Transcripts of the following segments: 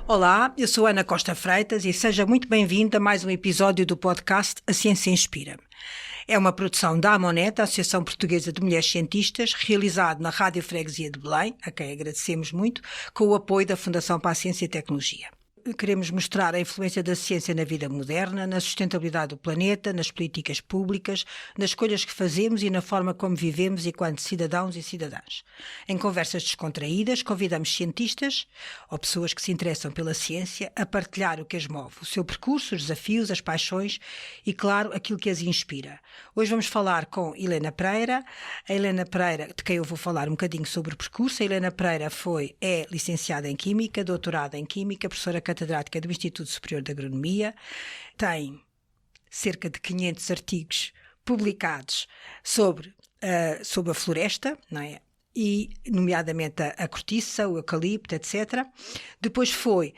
Olá, eu sou Ana Costa Freitas e seja muito bem-vinda a mais um episódio do podcast A Ciência Inspira-me. É uma produção da AMONET, a Associação Portuguesa de Mulheres Cientistas, realizado na Rádio Freguesia de Belém, a quem agradecemos muito, com o apoio da Fundação para a Ciência e Tecnologia. Queremos mostrar a influência da ciência na vida moderna, na sustentabilidade do planeta, nas políticas públicas, nas escolhas que fazemos e na forma como vivemos enquanto cidadãos e cidadãs. Em conversas descontraídas, convidamos cientistas ou pessoas que se interessam pela ciência a partilhar o que as move, o seu percurso, os desafios, as paixões e, claro, aquilo que as inspira. Hoje vamos falar com Helena Pereira. A Helena Pereira, de quem eu vou falar um bocadinho sobre o percurso. A Helena Pereira é licenciada em Química, doutorada em Química, professora catedrática do Instituto Superior de Agronomia, tem cerca de 500 artigos publicados sobre a floresta, não é? E nomeadamente a cortiça, o eucalipto, etc. Depois foi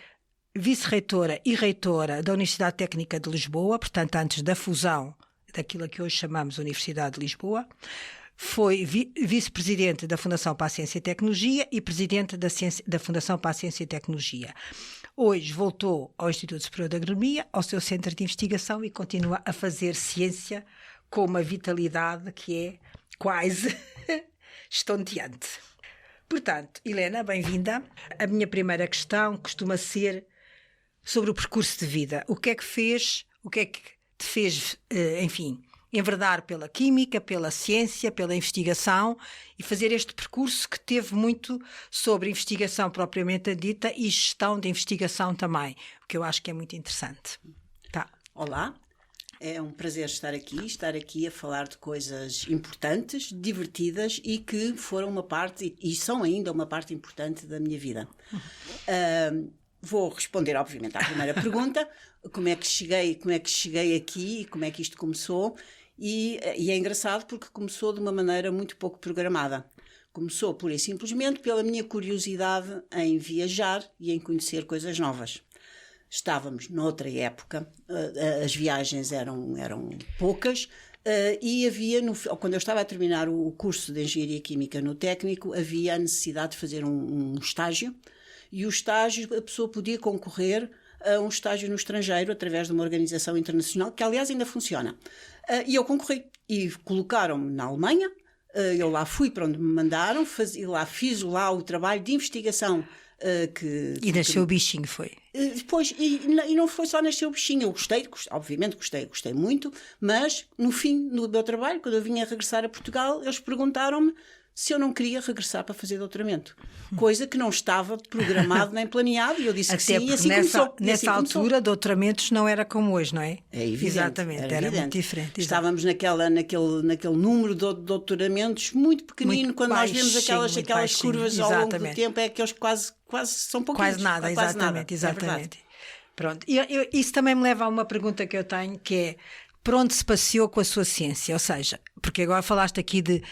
vice-reitora e reitora da Universidade Técnica de Lisboa, portanto antes da fusão daquilo que hoje chamamos Universidade de Lisboa. Foi vice-presidente da Fundação para a Ciência e Tecnologia e presidente da Fundação para a Ciência e Tecnologia. Hoje voltou ao Instituto Superior de Agronomia, ao seu centro de investigação e continua a fazer ciência com uma vitalidade que é quase estonteante. Portanto, Helena, bem-vinda. A minha primeira questão costuma ser sobre o percurso de vida. O que é que te fez, enverdar pela química, pela ciência, pela investigação e fazer este percurso que teve muito sobre investigação propriamente dita e gestão de investigação também, o que eu acho que é muito interessante. Tá. Olá, é um prazer estar aqui a falar de coisas importantes, divertidas e que foram uma parte e são ainda uma parte importante da minha vida. Vou responder, obviamente, à primeira pergunta, como é que cheguei aqui e como é que isto começou. E é engraçado porque começou de uma maneira muito pouco programada. Começou pura e simplesmente pela minha curiosidade em viajar e em conhecer coisas novas. Estávamos noutra época, as viagens eram poucas e havia, quando eu estava a terminar o curso de Engenharia Química no técnico, havia a necessidade de fazer um estágio e o estágio a pessoa podia concorrer a um estágio no estrangeiro através de uma organização internacional que aliás ainda funciona. E eu concorri e colocaram-me na Alemanha, eu lá fui para onde me mandaram, fiz lá o trabalho de investigação. E nasceu o bichinho, foi? Depois, e não foi só nascer o bichinho, eu obviamente gostei muito, mas no fim do meu trabalho, quando eu vinha a regressar a Portugal, eles perguntaram-me se eu não queria regressar para fazer doutoramento. Coisa que não estava programado nem planeado, e eu disse que sim, e assim começou. Nessa altura, doutoramentos não era como hoje, não é? É evidente. Exatamente, era muito diferente. Estávamos naquele número de doutoramentos muito pequenino, muito quando nós vemos aquelas curvas ao longo do tempo, é aqueles quase são pouquinhos. Quase nada, exatamente. É pronto. Isso também me leva a uma pergunta que eu tenho, que é: por onde se passeou com a sua ciência? Ou seja, porque agora falaste aqui de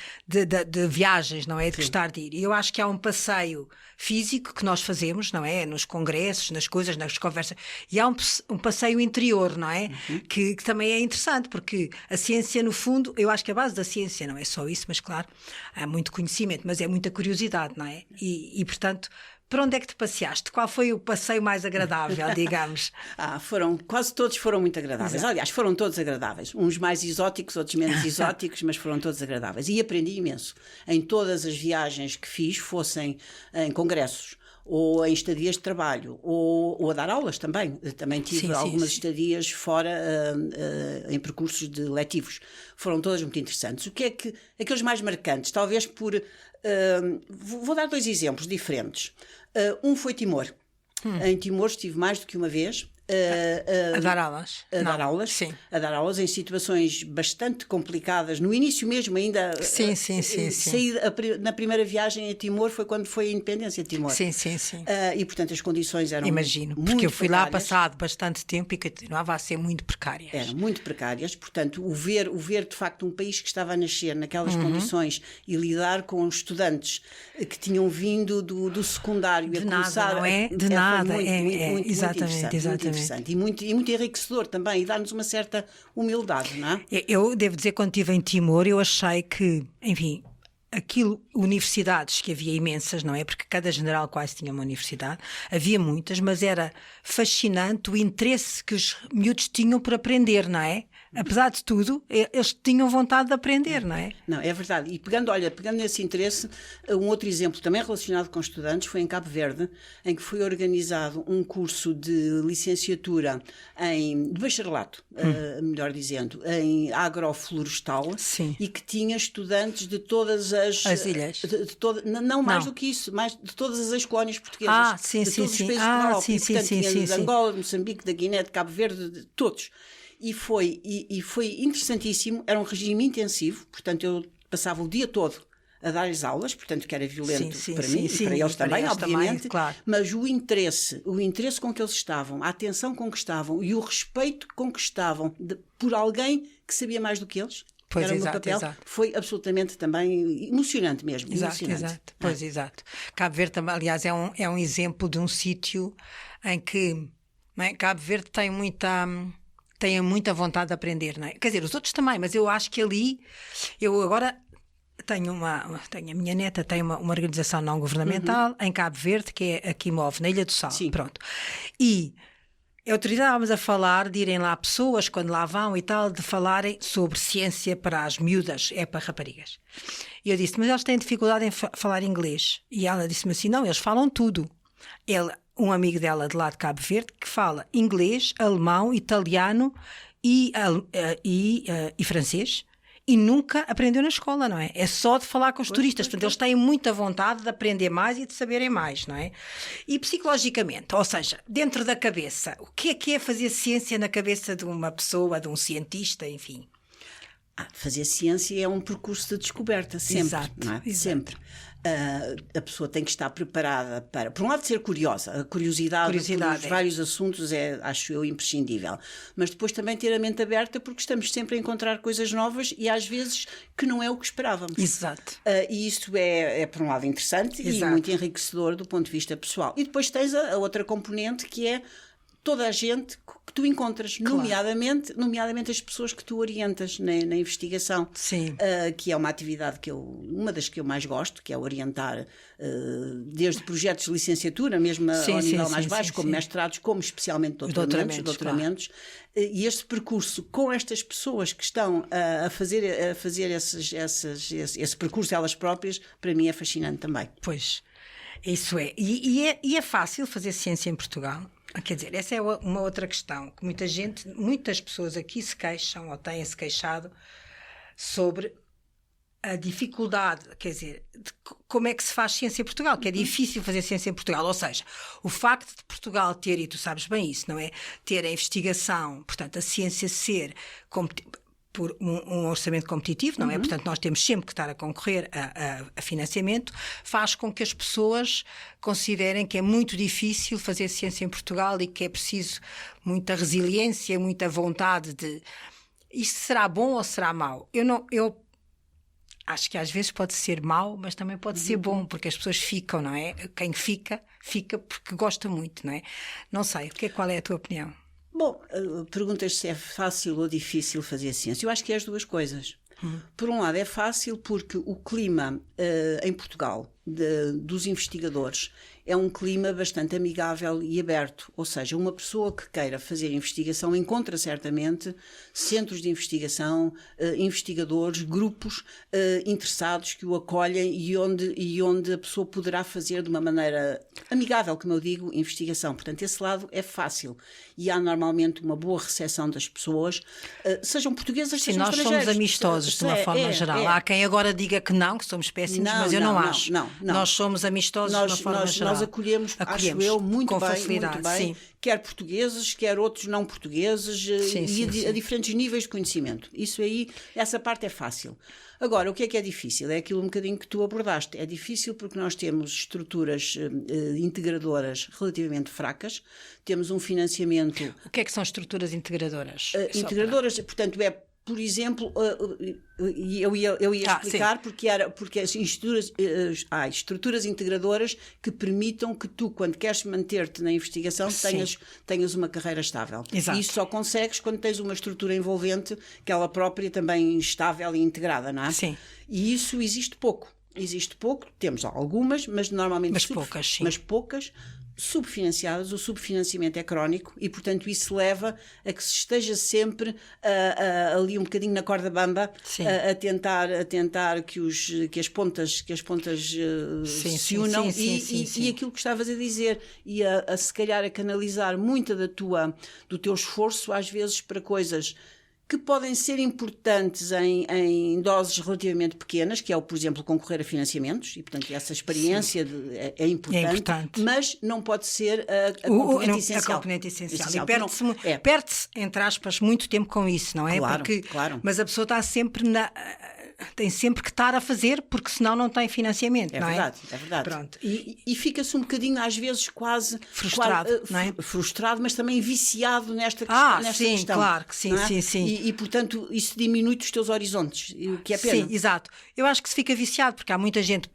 viagens, não é? De gostar de ir. E eu acho que há um passeio físico que nós fazemos, não é? Nos congressos, nas coisas, nas conversas. E há um passeio interior, não é? Que também é interessante, porque a ciência, no fundo, eu acho que a base da ciência não é só isso, mas claro, há muito conhecimento, mas é muita curiosidade, não é? E portanto, por onde é que te passeaste? Qual foi o passeio mais agradável, digamos? Quase todos foram muito agradáveis. Exato. Aliás, foram todos agradáveis. Uns mais exóticos, outros menos exóticos, mas foram todos agradáveis. E aprendi imenso. Em todas as viagens que fiz, fossem em congressos, ou em estadias de trabalho, ou a dar aulas também. Também tive algumas estadias fora, em percursos de letivos. Foram todas muito interessantes. O que é que aqueles mais marcantes? Talvez por... vou dar 2 exemplos diferentes. Um foi Timor. Em Timor estive mais do que uma vez. A dar aulas. Sim. A dar aulas em situações bastante complicadas. No início mesmo ainda... Sim. Saí na primeira viagem a Timor foi quando foi a independência de Timor. Sim. E portanto as condições eram Imagino, muito porque eu fui precárias. lá passado bastante tempo e continuava a ser muito precárias. Eram muito precárias, portanto o ver de facto um país que estava a nascer naquelas condições e lidar com estudantes que tinham vindo do secundário de a nada, começar... não é? De nada, muito exatamente. E muito enriquecedor também, e dar-nos uma certa humildade, não é? Eu devo dizer, quando estive em Timor, eu achei que, enfim, universidades, que havia imensas, não é? Porque cada general quase tinha uma universidade, havia muitas, mas era fascinante o interesse que os miúdos tinham por aprender, não é? Apesar de tudo, eles tinham vontade de aprender, não é? Não, é verdade. E pegando nesse interesse, um outro exemplo também relacionado com estudantes foi em Cabo Verde, em que foi organizado um curso de licenciatura de bacharelato, melhor dizendo, em agroflorestal. Sim. E que tinha estudantes de todas as ilhas. Não, mais do que isso, mais de todas as ex-colónias portuguesas. Sim, de sim, todos sim. os países da Europa. Sim, e, portanto, sim, tinha sim, de Angola, de Moçambique, da Guiné, de Cabo Verde, de todos. E foi interessantíssimo, era um regime intensivo, portanto eu passava o dia todo a dar-lhes aulas, portanto que era violento para mim e para eles também, obviamente, claro. Mas o interesse com que eles estavam, a atenção com que estavam e o respeito com que estavam por alguém que sabia mais do que eles, pois, era o meu exato, papel, exato. Foi absolutamente também emocionante mesmo. Exato. Pois, exato. Cabo Verde também, aliás, é um exemplo de um sítio em que Cabo Verde tem muita vontade de aprender, não é? Quer dizer, os outros também, mas eu acho que ali, eu agora tenho a minha neta tem uma organização não governamental em Cabo Verde, que é a Quimove, na Ilha do Sal. Sim. Pronto. E estávamos a falar de irem lá pessoas, quando lá vão e tal, de falarem sobre ciência para as miúdas, para raparigas. E eu disse, mas eles têm dificuldade em falar inglês. E ela disse-me assim, não, eles falam tudo. Um amigo dela de lá de Cabo Verde que fala inglês, alemão, italiano e francês e nunca aprendeu na escola, não é? É só de falar com os turistas. Portanto, eles têm muita vontade de aprender mais e de saberem mais, não é? E psicologicamente, ou seja, dentro da cabeça, o que é fazer ciência na cabeça de uma pessoa, de um cientista, enfim? Fazer ciência é um percurso de descoberta, sempre. Exato, não é? exato. Sempre. A pessoa tem que estar preparada para, por um lado, ser curiosa. A curiosidade por vários assuntos é, acho eu, imprescindível. Mas depois também ter a mente aberta, porque estamos sempre a encontrar coisas novas e às vezes que não é o que esperávamos. Exato. E isto é, por um lado, interessante e muito enriquecedor do ponto de vista pessoal. E depois tens a outra componente que é toda a gente que tu encontras, claro. nomeadamente as pessoas que tu orientas na investigação. Sim. Que é uma atividade uma das que eu mais gosto, que é orientar desde projetos de licenciatura, mesmo ao nível mais baixo, como mestrados, como especialmente doutoramentos. Claro. E este percurso com estas pessoas que estão a fazer esse percurso elas próprias, para mim é fascinante também. Pois, isso é. E é fácil fazer ciência em Portugal? Quer dizer, essa é uma outra questão que muitas pessoas aqui se queixam ou têm-se queixado sobre a dificuldade, quer dizer, de como é que se faz ciência em Portugal, que é difícil fazer ciência em Portugal, ou seja, o facto de Portugal ter, e tu sabes bem isso, não é? Ter a investigação, portanto, a ciência ser por um orçamento competitivo, não é? Portanto, nós temos sempre que estar a concorrer a financiamento, faz com que as pessoas considerem que é muito difícil fazer ciência em Portugal e que é preciso muita resiliência, muita vontade de... Isto será bom ou será mau? Eu acho que às vezes pode ser mau, mas também pode ser bom, porque as pessoas ficam, não é? Quem fica porque gosta muito, não é? Não sei, qual é a tua opinião? Bom, perguntas se é fácil ou difícil fazer ciência. Eu acho que é as duas coisas. Por um lado é fácil porque o clima em Portugal dos investigadores é um clima bastante amigável e aberto, ou seja, uma pessoa que queira fazer investigação encontra certamente centros de investigação, investigadores, grupos interessados que o acolhem e onde a pessoa poderá fazer de uma maneira amigável, como eu digo, investigação. Portanto, esse lado é fácil e há normalmente uma boa recepção das pessoas, sejam portuguesas, sejam estrangeiros. Nós somos amistosos de uma forma geral. Há quem agora diga que não, que somos péssimos, mas eu não acho. Não. Nós somos amistosos de uma forma geral. Nós acolhemos, acho eu, muito bem, sim. Quer portugueses, quer outros não portugueses, a diferentes níveis de conhecimento. Isso aí, essa parte é fácil. Agora, o que é difícil? É aquilo um bocadinho que tu abordaste. É difícil porque nós temos estruturas integradoras relativamente fracas, temos um financiamento... O que são estruturas integradoras? Integradoras, portanto, por exemplo, eu ia explicar porque as estruturas integradoras que permitam que tu, quando queres manter-te na investigação, tenhas uma carreira estável. Exato. E isso só consegues quando tens uma estrutura envolvente, que ela própria também estável e integrada, não é? Sim. E isso existe pouco. existe pouco, temos algumas, mas normalmente poucas, sim. Mas poucas, subfinanciadas. O subfinanciamento é crónico e, portanto, isso leva a que se esteja sempre ali um bocadinho na corda bamba a tentar que as pontas se unam e aquilo que estavas a dizer e a se calhar a canalizar muito do teu esforço às vezes para coisas que podem ser importantes em doses relativamente pequenas, que é, por exemplo, concorrer a financiamentos, e, portanto, essa experiência é importante, mas não pode ser a componente essencial. A componente essencial. E perde-se, entre aspas, muito tempo com isso, não é? Claro, claro. Mas a pessoa está sempre tem sempre que estar a fazer, porque senão não tem financiamento, não é? É verdade. Pronto. E fica-se um bocadinho, às vezes, quase frustrado, não é? Frustrado, mas também viciado nesta questão. Claro que sim, é? sim. E, portanto, isso diminui os teus horizontes, o que é pena. Sim, exato. Eu acho que se fica viciado, porque há muita gente...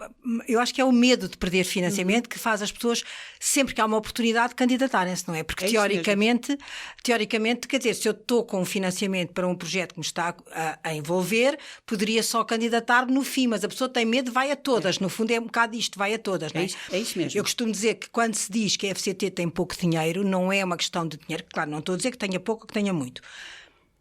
Eu acho que é o medo de perder financiamento que faz as pessoas, sempre que há uma oportunidade, candidatarem-se, não é? Porque teoricamente, quer dizer, se eu estou com um financiamento para um projeto que me está a envolver, poderia só candidatar-me no fim, mas a pessoa tem medo, vai a todas. No fundo é um bocado isto, vai a todas, não é? É isso mesmo. Eu costumo dizer que quando se diz que a FCT tem pouco dinheiro, não é uma questão de dinheiro, claro, não estou a dizer que tenha pouco ou que tenha muito.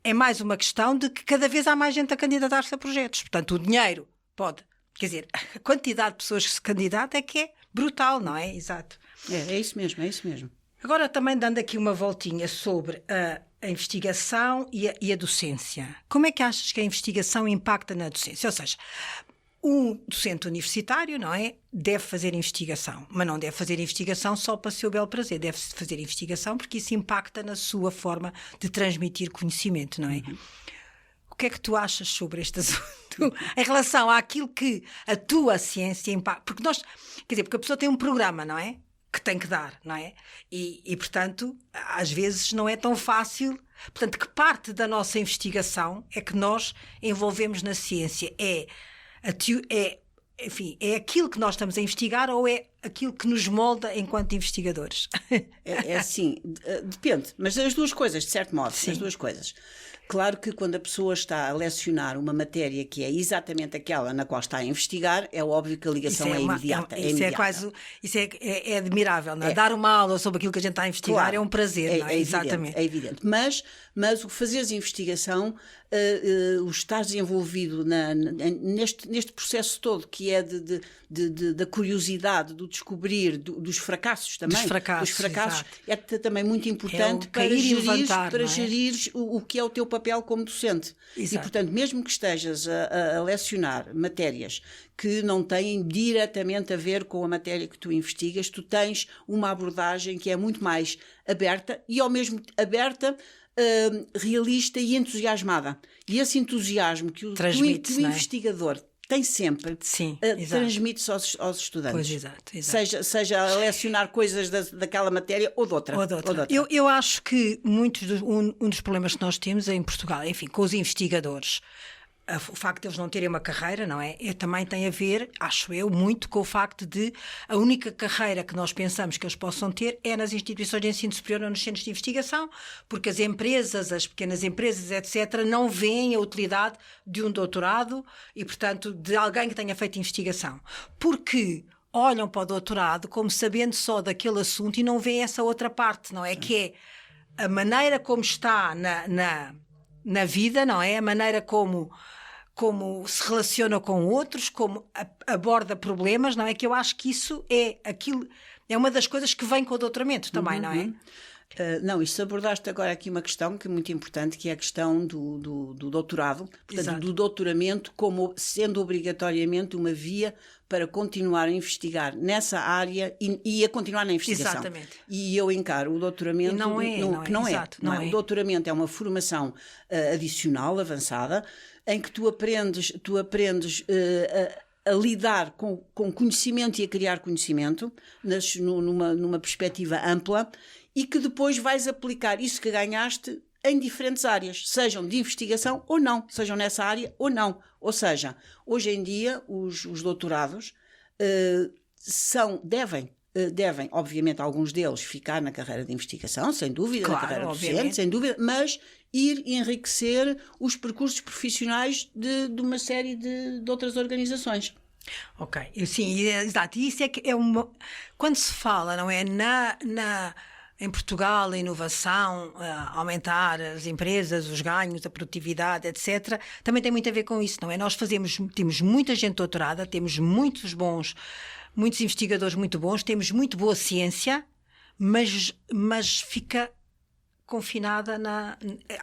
É mais uma questão de que cada vez há mais gente a candidatar-se a projetos. Portanto, o dinheiro pode... Quer dizer, a quantidade de pessoas que se candidatam é que é brutal, não é? Exato. É isso mesmo. Agora, também dando aqui uma voltinha sobre a investigação e a docência. Como é que achas que a investigação impacta na docência? Ou seja, um docente universitário, não é? Deve fazer investigação, mas não deve fazer investigação só para seu belo prazer. Deve fazer investigação porque isso impacta na sua forma de transmitir conhecimento, não é? Uhum. O que é que tu achas sobre este assunto? Em relação àquilo que a tua ciência impacta? Porque porque a pessoa tem um programa, não é? Que tem que dar, não é? E, portanto, às vezes não é tão fácil. Portanto, que parte da nossa investigação é que nós envolvemos na ciência? É aquilo que nós estamos a investigar ou é aquilo que nos molda enquanto investigadores? É assim, depende, mas as duas coisas, de certo modo, as duas coisas. Claro que quando a pessoa está a lecionar uma matéria que é exatamente aquela na qual está a investigar, é óbvio que a ligação é imediata. Isso é admirável, não é? Dar uma aula sobre aquilo que a gente está a investigar é um prazer, não é? Exatamente. É evidente. Mas o fazeres investigação, o estares envolvido neste processo todo, que é da curiosidade, do descobrir, dos fracassos também. Dos fracassos é também muito importante para gerir o que é o teu papel como docente. Exato. E, portanto, mesmo que estejas a lecionar matérias que não têm diretamente a ver com a matéria que tu investigas, tu tens uma abordagem que é muito mais aberta e, ao mesmo aberta, realista e entusiasmada. E esse entusiasmo que o investigador tem sempre, transmite-se aos estudantes. Pois, exato. Seja a lecionar coisas daquela matéria ou de outra. Eu acho que um dos problemas que nós temos em Portugal, enfim, com os investigadores, o facto de eles não terem uma carreira, não é? Também tem a ver, acho eu, muito com o facto de a única carreira que nós pensamos que eles possam ter é nas instituições de ensino superior ou nos centros de investigação, porque as empresas, as pequenas empresas, etc., não veem a utilidade de um doutorado e, portanto, de alguém que tenha feito investigação. Porque olham para o doutorado como sabendo só daquele assunto e não veem essa outra parte, não é? Que é a maneira como está na vida, não é? A maneira como se relaciona com outros, como aborda problemas, não é? Que eu acho que isso é uma das coisas que vem com o doutoramento também, não é? Isso abordaste agora aqui uma questão que é muito importante, que é a questão do doutorado, portanto, do doutoramento como sendo obrigatoriamente uma via para continuar a investigar nessa área e a continuar na investigação. Exatamente. E eu encaro o doutoramento... Não é. O doutoramento é uma formação adicional, avançada, em que tu aprendes a lidar com conhecimento e a criar conhecimento numa perspectiva ampla e que depois vais aplicar isso que ganhaste em diferentes áreas, sejam de investigação ou não, sejam nessa área ou não. Ou seja, hoje em dia os doutorados devem, obviamente, alguns deles ficar na carreira de investigação, sem dúvida, na carreira docente, sem dúvida, mas ir enriquecer os percursos profissionais de uma série de outras organizações. Ok, sim, exato. E isso é que é uma. Quando se fala, não é? Em Portugal, a inovação, aumentar as empresas, os ganhos, a produtividade, etc., também tem muito a ver com isso, não é? Temos muita gente doutorada, temos muitos investigadores muito bons, temos muito boa ciência, mas fica confinada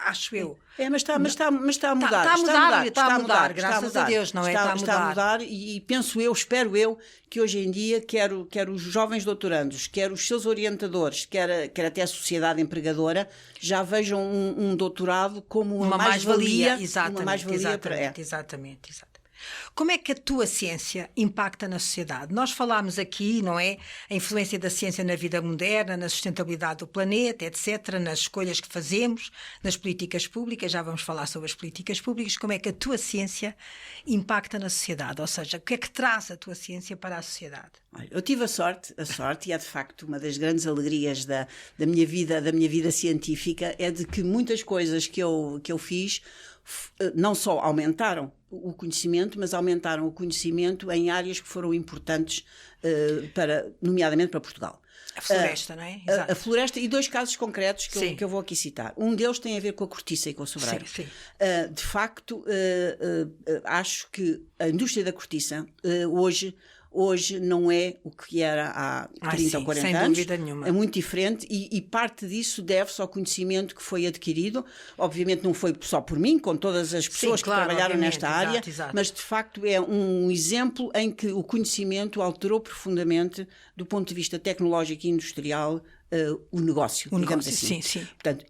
acho eu. Mas está a mudar. Está a mudar, graças a Deus, não é? Está a mudar e penso eu, espero eu, que hoje em dia, quer os jovens doutorandos, quer os seus orientadores, quer até a sociedade empregadora, já vejam um doutorado como uma mais-valia. Exatamente. Como é que a tua ciência impacta na sociedade? Nós falámos aqui, não é? A influência da ciência na vida moderna, na sustentabilidade do planeta, etc., nas escolhas que fazemos, nas políticas públicas. Já vamos falar sobre as políticas públicas. Como é que a tua ciência impacta na sociedade? Ou seja, o que é que traz a tua ciência para a sociedade? Eu tive a sorte, e é de facto uma das grandes alegrias da minha vida científica, é de que muitas coisas que eu fiz não só aumentaram o conhecimento, mas aumentaram o conhecimento em áreas que foram importantes, nomeadamente para Portugal. A floresta, não é? Exato. A floresta, e 2 casos concretos que eu vou aqui citar. Um deles tem a ver com a cortiça e com o sobreiro. Sim. De facto, acho que a indústria da cortiça hoje não é o que era há 30 ou 40 anos. Sem dúvida nenhuma. É muito diferente e parte disso deve-se ao conhecimento que foi adquirido. Obviamente não foi só por mim, com todas as pessoas que trabalharam nesta área, exato. Mas de facto é um exemplo em que o conhecimento alterou profundamente, do ponto de vista tecnológico e industrial, o negócio, digamos assim. Sim. Portanto,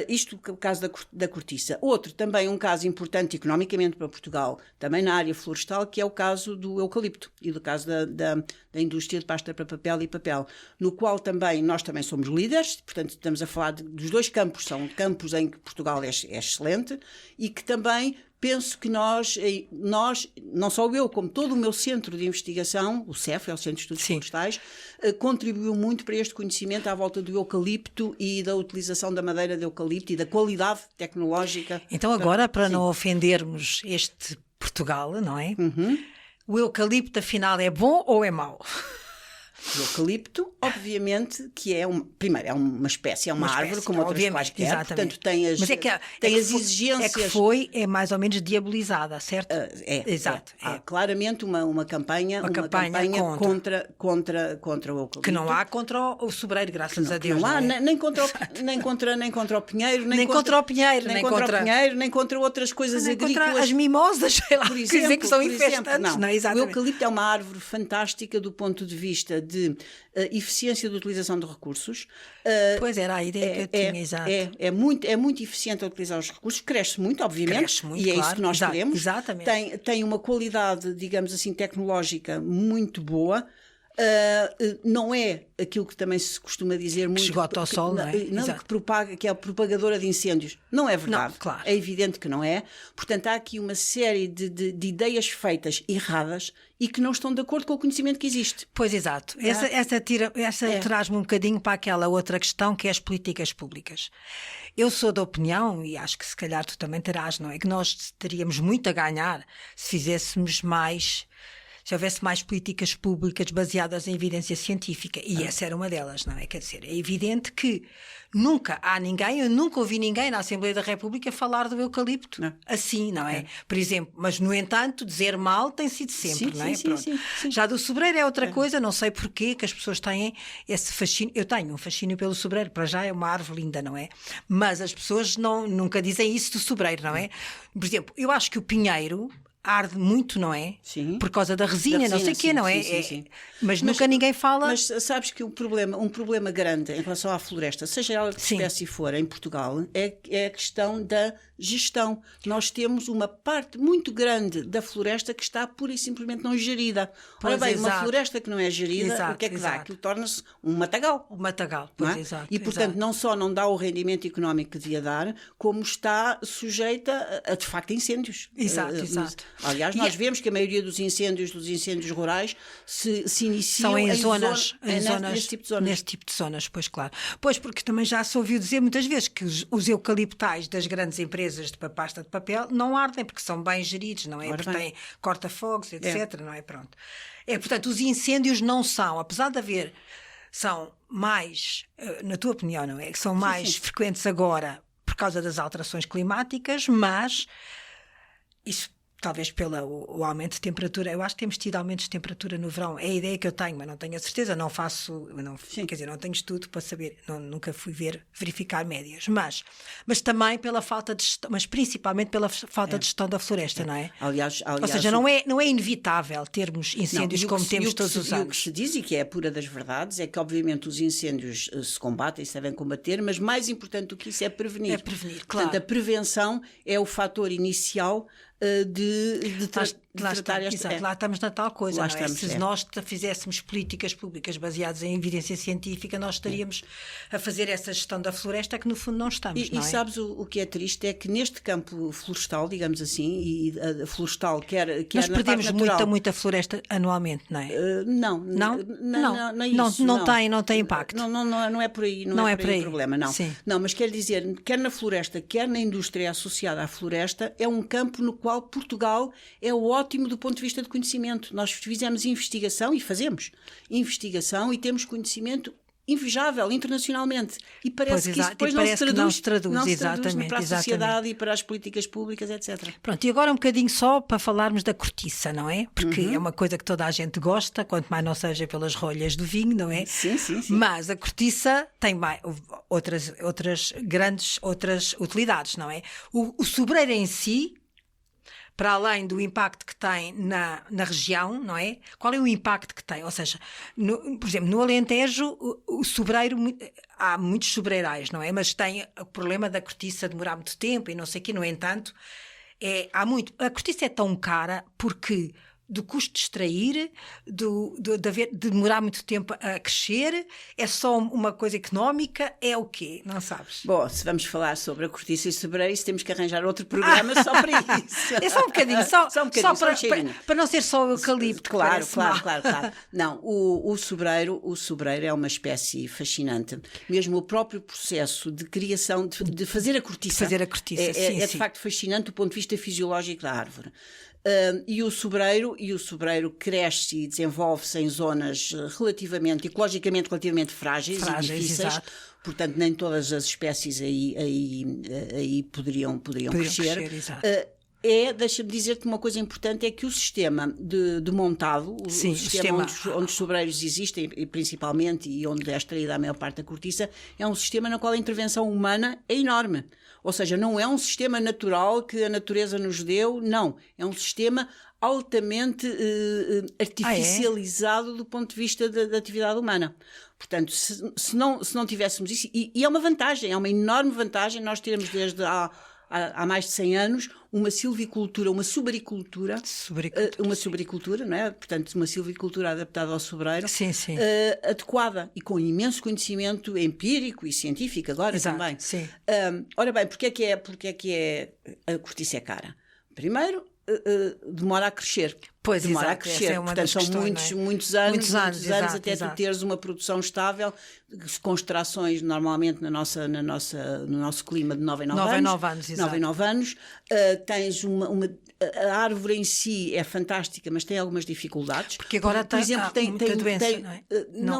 isto é o caso da cortiça. Outro, também um caso importante economicamente para Portugal, também na área florestal, que é o caso do eucalipto e do caso da indústria de pasta para papel e papel, no qual nós também somos líderes. Portanto, estamos a falar dos 2 campos, são campos em que Portugal é excelente e que também penso que nós, não só eu, como todo o meu centro de investigação, o CEF, é o Centro de Estudos Florestais, contribuiu muito para este conhecimento à volta do eucalipto e da utilização da madeira de eucalipto e da qualidade tecnológica. Então agora, para não ofendermos este Portugal, não é? Uhum. O eucalipto, afinal, é bom ou é mau? O eucalipto, obviamente, que primeiro, é uma espécie, é uma árvore, como outras quaisquer, exatamente. Portanto tem as exigências. É mais ou menos diabolizada, certo? Exato. Há claramente uma campanha contra o eucalipto. Que não há contra o sobreiro, graças a Deus. Não há, nem contra o pinheiro, nem contra o pinheiro, nem contra outras coisas agrícolas. Contra as mimosas, sei lá, por exemplo, que são infestantes. Não, o eucalipto é uma árvore fantástica do ponto de vista de eficiência de utilização de recursos. Pois era a ideia que eu tinha, exato. É muito eficiente a utilizar os recursos, cresce muito, obviamente, e é isso que nós queremos. Exatamente. Tem uma qualidade, digamos assim, tecnológica muito boa. Não é aquilo que também se costuma dizer muito, que esgota ao sol, não é? Que é a propagadora de incêndios. Não é verdade. Não, claro. É evidente que não é. Portanto, há aqui uma série de ideias feitas erradas e que não estão de acordo com o conhecimento que existe. Pois, exato. Essa traz-me um bocadinho para aquela outra questão, que é as políticas públicas. Eu sou da opinião, e acho que se calhar tu também terás, não é? Que nós teríamos muito a ganhar se fizéssemos mais... Se houvesse mais políticas públicas baseadas em evidência científica. E essa era uma delas, não é? Quer dizer, é evidente que eu nunca ouvi ninguém na Assembleia da República falar do eucalipto assim, não é? Por exemplo, mas no entanto, dizer mal tem sido sempre, não é? Sim. Já do sobreiro é outra coisa, não sei porquê que as pessoas têm esse fascínio. Eu tenho um fascínio pelo sobreiro, para já é uma árvore linda, não é? Mas as pessoas nunca dizem isso do sobreiro, não é? Por exemplo, eu acho que o pinheiro arde muito, não é? Sim. Por causa da resina, não sei o quê, não é? Sim. Mas nunca ninguém fala... Mas sabes que um problema grande em relação à floresta, seja ela de que espécie for em Portugal, é a questão da gestão. Nós temos uma parte muito grande da floresta que está pura e simplesmente não gerida. Ora bem, uma floresta que não é gerida, o que é que dá? Aquilo torna-se um matagal. Um matagal, pois, exato. E, portanto, não só não dá o rendimento económico que devia dar, como está sujeita a de facto, incêndios. Exato. Aliás, nós vemos que a maioria dos incêndios rurais se iniciam são em zonas, neste tipo de zonas. Neste tipo de zonas, pois claro. Pois, porque também já se ouviu dizer muitas vezes que os eucaliptais das grandes empresas de pasta de papel não ardem, porque são bem geridos, não é? Ora Porque bem. têm corta-fogos, etc., não é? Pronto. Portanto, os incêndios não são, apesar de haver, são mais, na tua opinião, não é? Que são mais frequentes agora por causa das alterações climáticas, mas isso talvez pelo aumento de temperatura. Eu acho que temos tido aumentos de temperatura no verão. É a ideia que eu tenho, mas não tenho a certeza. Não tenho estudo para saber. Nunca fui verificar médias. Mas também pela falta de gestão, mas principalmente pela falta de gestão da floresta, não é? Aliás, ou seja, não é inevitável termos incêndios como temos todos os anos. E o que se diz, e que é a pura das verdades, é que obviamente os incêndios se combatem, se devem combater, mas mais importante do que isso é prevenir. É prevenir, claro. Portanto, a prevenção é o fator inicial de tratar esta... Exato, lá estamos na tal coisa, não é? Se nós fizéssemos políticas públicas baseadas em evidência científica, nós estaríamos a fazer essa gestão da floresta que no fundo não estamos, não é? E sabes o que é triste? É que neste campo florestal, digamos assim, e a florestal quer nós na perdemos parte natural, muita floresta anualmente, não é? Não é isso. Não tem impacto. Não é por aí, não é por aí o problema, não. Sim. Não, mas quer dizer, quer na floresta, quer na indústria associada à floresta, é um campo no qual Portugal é ótimo do ponto de vista de conhecimento. Nós fizemos investigação e fazemos investigação e temos conhecimento invejável internacionalmente. E parece que isso depois não se traduz exatamente, para a sociedade e para as políticas públicas, etc. Pronto, e agora um bocadinho só para falarmos da cortiça, não é? Porque é uma coisa que toda a gente gosta, quanto mais não seja pelas rolhas do vinho, não é? Sim. Mas a cortiça tem outras utilidades, não é? O sobreiro em si, para além do impacto que tem na região, não é? Qual é o impacto que tem? Ou seja, por exemplo, no Alentejo, o sobreiro, há muitos sobreirais, não é? Mas tem o problema da cortiça demorar muito tempo e não sei o quê. No entanto, a cortiça é tão cara porque do custo de extrair, de demorar muito tempo a crescer, é só uma coisa económica, é o quê? Não sabes? Bom, se vamos falar sobre a cortiça e sobre isso, temos que arranjar outro programa só para isso. É só um bocadinho, só para não ser só o eucalipto. Claro. Não, o sobreiro é uma espécie fascinante. Mesmo o próprio processo de criação, de fazer a cortiça. É de facto fascinante do ponto de vista fisiológico da árvore. E o sobreiro cresce e desenvolve-se em zonas ecologicamente relativamente frágeis e difíceis. Exato. Portanto, nem todas as espécies aí poderiam crescer. Exato. Deixa-me dizer-te uma coisa importante, é que o sistema de montado, o sistema onde os sobreiros existem, e principalmente, e onde é extraída a maior parte da cortiça, é um sistema no qual a intervenção humana é enorme. Ou seja, não é um sistema natural que a natureza nos deu, não. É um sistema altamente artificializado do ponto de vista da atividade humana. Portanto, se não tivéssemos isso, e é uma vantagem, é uma enorme vantagem, nós termos desde há mais de 100 anos uma silvicultura, uma subaricultura, não é? Portanto, uma silvicultura adaptada ao sobreiro, adequada e com imenso conhecimento empírico e científico agora também. Sim. Ora bem, porque é que a cortiça é cara? Primeiro, demora a crescer. Pois, demora a crescer. Portanto, são muitos anos até tu teres uma produção estável, com extrações normalmente no nosso clima de 9 em 9 anos. 9 em 9 anos. Tens a árvore em si é fantástica, mas tem algumas dificuldades. Porque agora por exemplo, tem muita doença, não é?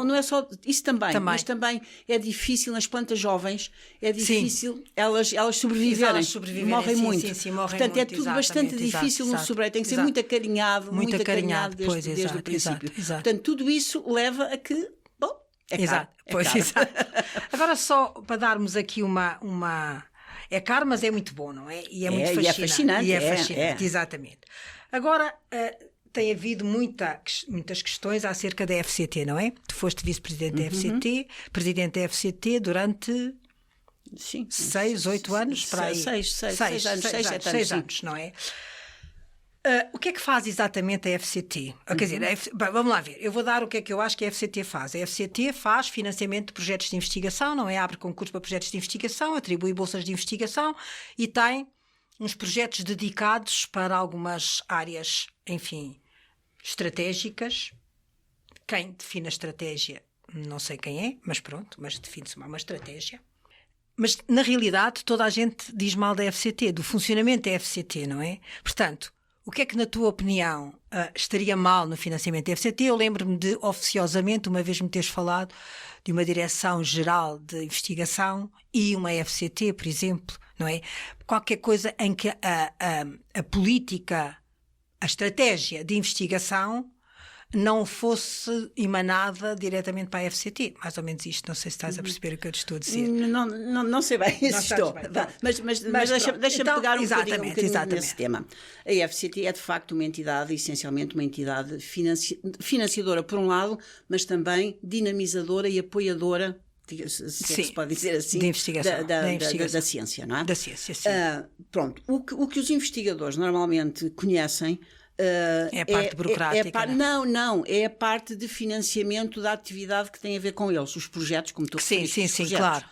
Não é só isso também, mas também é difícil nas plantas jovens, é difícil elas sobreviverem. Morrem muito. Portanto, é tudo bastante difícil no sobreiro, tem que ser muito acarinhado. Muito acarinhado desde o princípio. Portanto, tudo isso leva a que, é caro. Exato. Agora, só para darmos aqui uma... É caro, mas é muito bom, não é? E é muito fascinante. E é fascinante, exatamente. Agora, tem havido muitas questões acerca da FCT, não é? Tu foste vice-presidente da FCT, presidente da FCT durante... Sim. 6, 8 anos? Para aí. 6 anos, não é? O que é que faz exatamente a FCT? Quer dizer, vamos lá ver. Eu vou dar o que é que eu acho que a FCT faz. A FCT faz financiamento de projetos de investigação, não é? Abre concursos para projetos de investigação, atribui bolsas de investigação e tem uns projetos dedicados para algumas áreas, enfim, estratégicas. Quem define a estratégia, não sei quem é, mas pronto, mas define-se uma estratégia. Mas, na realidade, toda a gente diz mal da FCT, do funcionamento da FCT, não é? Portanto, o que é que, na tua opinião, estaria mal no financiamento da FCT? Eu lembro-me de, oficiosamente, uma vez me teres falado de uma Direção-Geral de Investigação e uma FCT, por exemplo, não é? Qualquer coisa em que a política, a estratégia de investigação não fosse emanada diretamente para a FCT. Mais ou menos isto, não sei se estás a perceber o que eu te estou a dizer. Não sei bem se estou. Bem, mas deixa-me então, pegar um bocadinho nesse tema. A FCT é de facto uma entidade, essencialmente uma entidade financiadora por um lado, mas também dinamizadora e apoiadora, se pode dizer assim, de investigação, da ciência, não é? Da ciência, sim. Pronto, o que os investigadores normalmente conhecem é a parte burocrática. Não, é a parte de financiamento da atividade que tem a ver com eles, os projetos, como tu referiste. Sim, claro.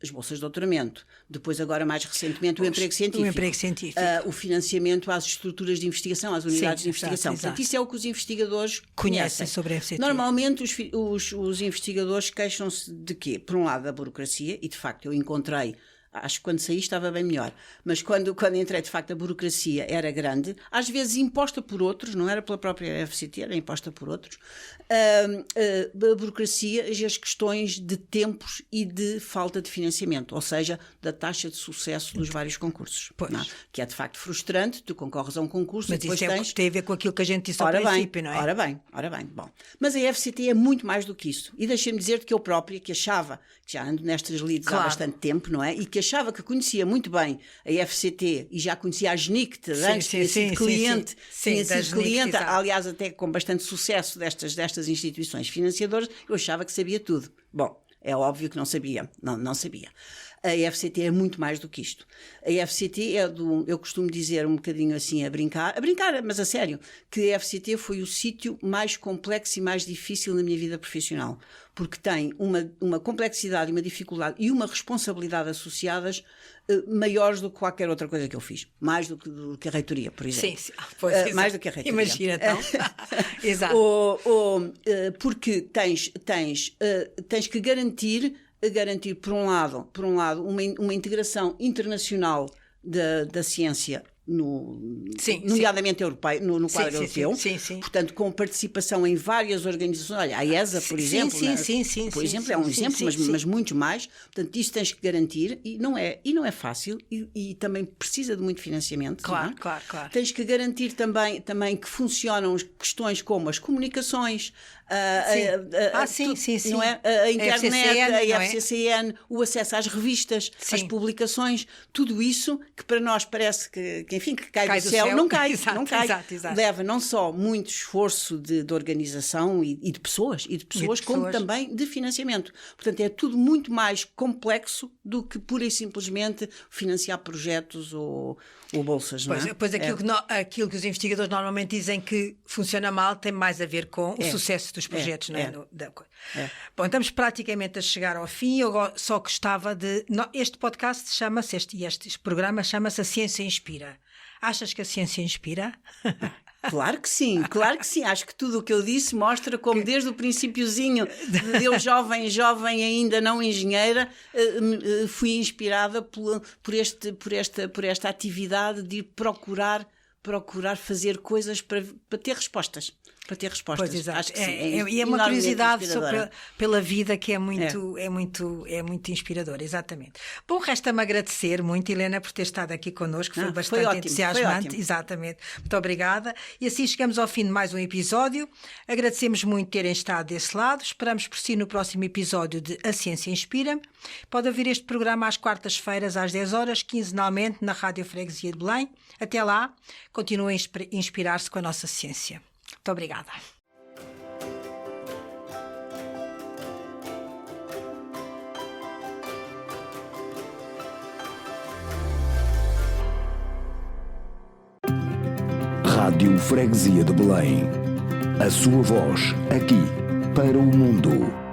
As bolsas de doutoramento, depois agora mais recentemente o emprego científico. O financiamento às estruturas de investigação, às unidades de investigação. Exato. Portanto, isso é o que os investigadores conhecem sobre a FCT. Normalmente os investigadores queixam-se de quê? Por um lado, da burocracia, e de facto eu encontrei, acho que quando saí estava bem melhor, mas quando entrei, de facto, a burocracia era grande, às vezes imposta por outros, não era pela própria FCT, era imposta por outros, a burocracia e as questões de tempos e de falta de financiamento, ou seja, da taxa de sucesso dos vários concursos, que é de facto frustrante. Tu concorres a um concurso mas e depois isso tem a ver com aquilo que a gente disse ao princípio, não é? Ora bem. Bom, mas a FCT é muito mais do que isso, e deixa-me dizer-te que eu própria, que achava, que já ando nestas lides há bastante tempo, não é? E que achava que conhecia muito bem a FCT e já conhecia a GNICT antes, tinha sido cliente, aliás, até com bastante sucesso destas instituições financiadoras, eu achava que sabia tudo. Bom, é óbvio que não sabia. A FCT é muito mais do que isto. A FCT eu costumo dizer um bocadinho assim a brincar, mas a sério, que a FCT foi o sítio mais complexo e mais difícil na minha vida profissional, porque tem uma complexidade, uma dificuldade e uma responsabilidade associadas maiores do que qualquer outra coisa que eu fiz. Mais do que a reitoria, por exemplo. Sim. Mais do que a reitoria. Imagina, então. Exato. Porque tens que garantir, por um lado, uma integração internacional da ciência, nomeadamente europeia, no quadro europeu. Sim. Portanto, com participação em várias organizações. Olha, a ESA, por exemplo. Por exemplo, é um exemplo, mas muitos mais. Portanto, isso tens que garantir, e não é fácil, e também precisa de muito financiamento. Claro. Tens que garantir também que funcionam questões como as comunicações, não é? A internet, a FCCN, o acesso às revistas, às publicações, tudo isso que para nós parece que cai do céu, não cai. Exato. Leva não só muito esforço de organização e de pessoas, como também de financiamento. Portanto, é tudo muito mais complexo do que pura e simplesmente financiar projetos ou bolsas, não é? Pois aquilo que os investigadores normalmente dizem que funciona mal tem mais a ver com o sucesso dos projetos, não é? Bom, estamos praticamente a chegar ao fim. Eu só gostava de... Este podcast chama-se, este programa chama-se A Ciência Inspira. Achas que a ciência inspira? Claro que sim. Acho que tudo o que eu disse mostra como desde o principiozinho de eu jovem ainda não engenheira, fui inspirada por esta atividade de procurar fazer coisas para ter respostas. Pois, exato. Acho que sim, e é uma curiosidade pela vida que é muito inspiradora, exatamente. Bom, resta-me agradecer muito, Helena, por ter estado aqui connosco, foi bastante entusiasmante. Foi exatamente. Muito obrigada. E assim chegamos ao fim de mais um episódio. Agradecemos muito terem estado desse lado. Esperamos por si no próximo episódio de A Ciência Inspira. Pode ouvir este programa às quartas-feiras às 10 horas, quinzenalmente na Rádio Freguesia de Belém. Até lá, continuem a inspirar-se com a nossa ciência. Muito obrigada. Rádio Freguesia de Belém. A sua voz, aqui, para o mundo.